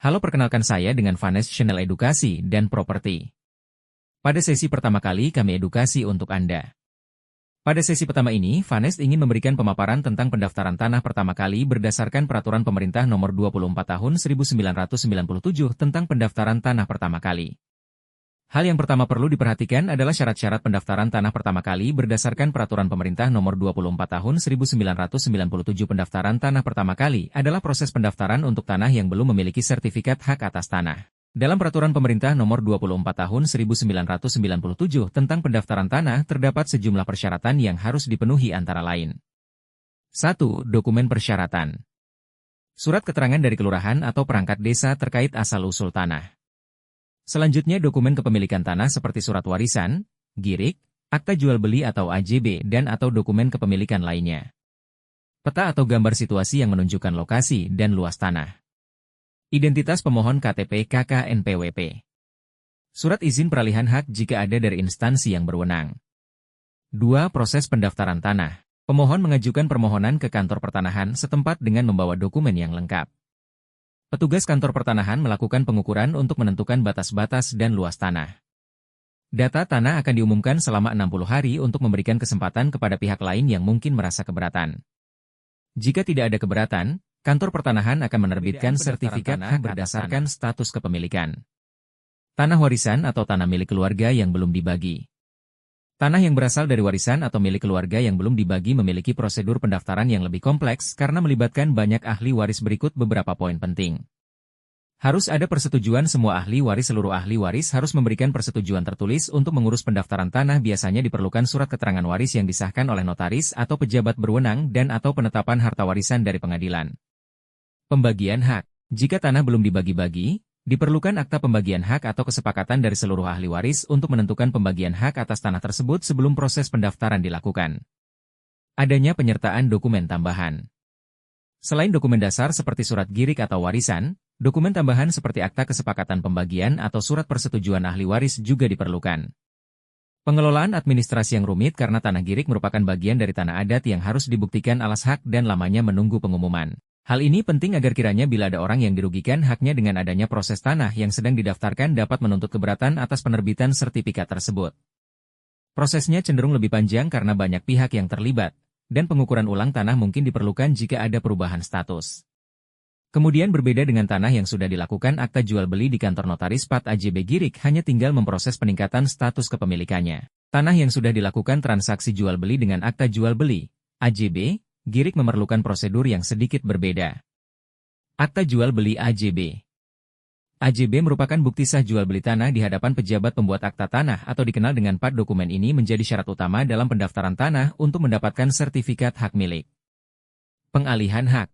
Halo, perkenalkan saya dengan Vanes, Channel Edukasi dan Properti. Pada sesi pertama kali kami edukasi untuk Anda. Pada sesi pertama ini, Vanes ingin memberikan pemaparan tentang pendaftaran tanah pertama kali berdasarkan Peraturan Pemerintah Nomor 24 Tahun 1997 tentang pendaftaran tanah pertama kali. Hal yang pertama perlu diperhatikan adalah syarat-syarat pendaftaran tanah pertama kali berdasarkan Peraturan Pemerintah Nomor 24 Tahun 1997. Pendaftaran tanah pertama kali adalah proses pendaftaran untuk tanah yang belum memiliki sertifikat hak atas tanah. Dalam Peraturan Pemerintah Nomor 24 Tahun 1997 tentang pendaftaran tanah terdapat sejumlah persyaratan yang harus dipenuhi antara lain. 1. Dokumen persyaratan. Surat keterangan dari kelurahan atau perangkat desa terkait asal-usul tanah. Selanjutnya dokumen kepemilikan tanah seperti surat warisan, girik, akta jual beli atau AJB dan atau dokumen kepemilikan lainnya. Peta atau gambar situasi yang menunjukkan lokasi dan luas tanah. Identitas pemohon KTP KK NPWP. Surat izin peralihan hak jika ada dari instansi yang berwenang. 2. Proses pendaftaran tanah. Pemohon mengajukan permohonan ke kantor pertanahan setempat dengan membawa dokumen yang lengkap. Petugas kantor pertanahan melakukan pengukuran untuk menentukan batas-batas dan luas tanah. Data tanah akan diumumkan selama 60 hari untuk memberikan kesempatan kepada pihak lain yang mungkin merasa keberatan. Jika tidak ada keberatan, kantor pertanahan akan menerbitkan sertifikat hak berdasarkan status kepemilikan. Tanah warisan atau tanah milik keluarga yang belum dibagi. Tanah yang berasal dari warisan atau milik keluarga yang belum dibagi memiliki prosedur pendaftaran yang lebih kompleks karena melibatkan banyak ahli waris. Berikut beberapa poin penting. Harus ada persetujuan semua ahli waris. Seluruh ahli waris harus memberikan persetujuan tertulis untuk mengurus pendaftaran tanah. Biasanya diperlukan surat keterangan waris yang disahkan oleh notaris atau pejabat berwenang dan atau penetapan harta warisan dari pengadilan. Pembagian hak. Jika tanah belum dibagi-bagi, diperlukan akta pembagian hak atau kesepakatan dari seluruh ahli waris untuk menentukan pembagian hak atas tanah tersebut sebelum proses pendaftaran dilakukan. Adanya penyertaan dokumen tambahan. Selain dokumen dasar seperti surat girik atau warisan, dokumen tambahan seperti akta kesepakatan pembagian atau surat persetujuan ahli waris juga diperlukan. Pengelolaan administrasi yang rumit karena tanah girik merupakan bagian dari tanah adat yang harus dibuktikan alas hak dan lamanya menunggu pengumuman. Hal ini penting agar kiranya bila ada orang yang dirugikan haknya dengan adanya proses tanah yang sedang didaftarkan dapat menuntut keberatan atas penerbitan sertifikat tersebut. Prosesnya cenderung lebih panjang karena banyak pihak yang terlibat, dan pengukuran ulang tanah mungkin diperlukan jika ada perubahan status. Kemudian berbeda dengan tanah yang sudah dilakukan akta jual beli di kantor notaris Pat AJB girik hanya tinggal memproses peningkatan status kepemilikannya. Tanah yang sudah dilakukan transaksi jual beli dengan akta jual beli, AJB, girik memerlukan prosedur yang sedikit berbeda. Akta jual beli AJB. AJB merupakan bukti sah jual beli tanah di hadapan pejabat pembuat akta tanah atau dikenal dengan PAT. Dokumen ini menjadi syarat utama dalam pendaftaran tanah untuk mendapatkan sertifikat hak milik. Pengalihan hak.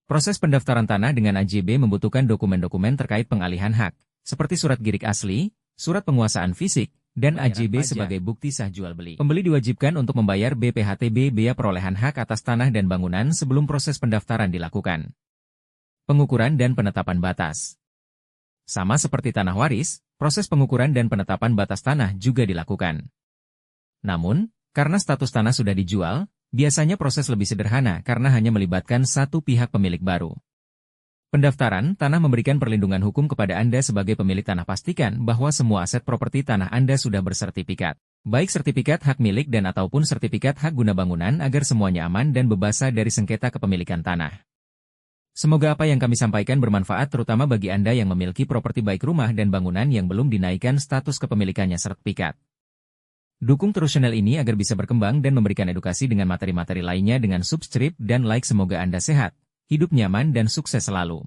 Proses pendaftaran tanah dengan AJB membutuhkan dokumen-dokumen terkait pengalihan hak, seperti surat girik asli, surat penguasaan fisik, dan AJB sebagai bukti sah jual beli. Pembeli diwajibkan untuk membayar BPHTB biaya perolehan hak atas tanah dan bangunan sebelum proses pendaftaran dilakukan. Pengukuran dan penetapan batas. Sama seperti tanah waris, proses pengukuran dan penetapan batas tanah juga dilakukan. Namun, karena status tanah sudah dijual, biasanya proses lebih sederhana karena hanya melibatkan satu pihak pemilik baru. Pendaftaran tanah memberikan perlindungan hukum kepada Anda sebagai pemilik tanah. Pastikan bahwa semua aset properti tanah Anda sudah bersertifikat, baik sertifikat hak milik dan ataupun sertifikat hak guna bangunan agar semuanya aman dan bebas dari sengketa kepemilikan tanah. Semoga apa yang kami sampaikan bermanfaat terutama bagi Anda yang memiliki properti baik rumah dan bangunan yang belum dinaikkan status kepemilikannya sertifikat. Dukung terus channel ini agar bisa berkembang dan memberikan edukasi dengan materi-materi lainnya dengan subscribe dan like. Semoga Anda sehat, hidup nyaman dan sukses selalu.